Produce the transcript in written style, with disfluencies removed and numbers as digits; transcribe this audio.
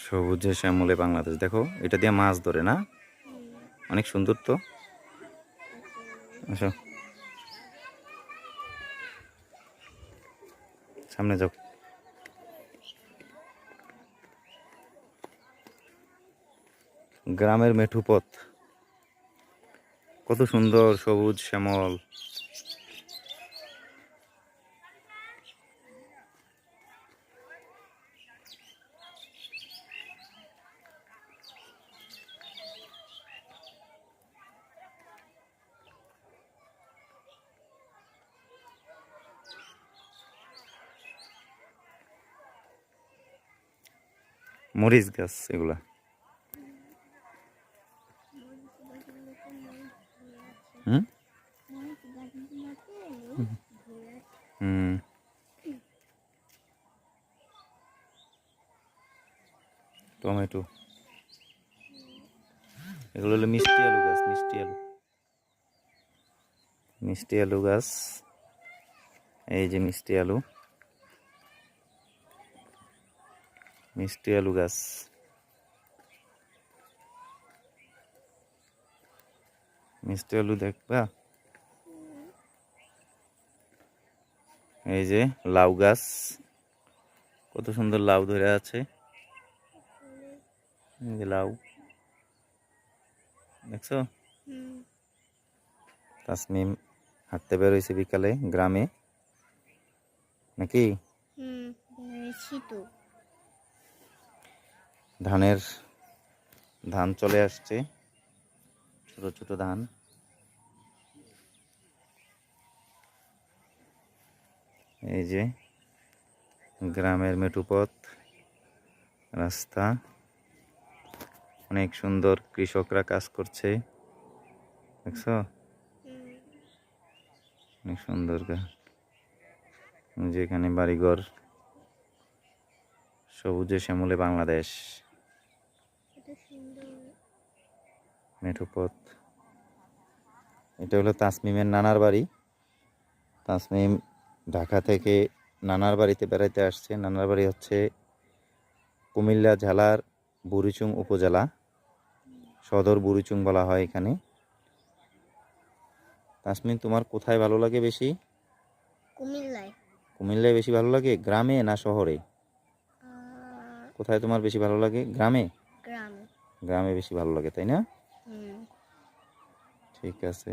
সবুজে শ্যামলে বাংলাদেশ। দেখো এটা দিয়ে মাছ ধরে না, অনেক সুন্দর তো। আসো সামনে যাও। গ্রামের মেঠু পথ, কত সুন্দর সবুজ শ্যামল। মরিচ গাছ এগুলা। হুম হুম টমেটো, এগুলো হলো মিষ্টি আলু গাছ। মিষ্টি আলু গাছ, এই যে মিষ্টি আলু গাছ। মিষ্টি আলু দেখবা, এই যে লাউ গাছ, কত সুন্দর লাউ ধরে আছে। এই যে লাউ দেখছো। তাসমিম হাঁটতে বেরোইছে বিকালে গ্রামে নাকি। ধান চলে আসছে, ছোট ছোট ধান। এই যে গ্রামের মেঠুপথ রাস্তা, অনেক সুন্দর। কৃষকরা কাজ করছে দেখছো, অনেক সুন্দর। যেখানে বাড়িঘর, সবুজে শ্যামলে বাংলাদেশ। মেঠুপথ, এটা হলো তাসমিমের নানার বাড়ি। তাসমিম ঢাকা থেকে নানার বাড়িতে বেড়াইতে আসছে। নানার বাড়ি হচ্ছে কুমিল্লা জেলার বুড়িচুং উপজেলা, সদর বুড়িচুং বলা হয় এখানে। তাসমিম, তোমার কোথায় ভালো লাগে বেশি? কুমিল্লায় বেশি ভালো লাগে, গ্রামে না শহরে? কোথায় তোমার বেশি ভালো লাগে? গ্রামে। গ্রামে বেশি ভালো লাগে, তাই না? ঠিক আছে।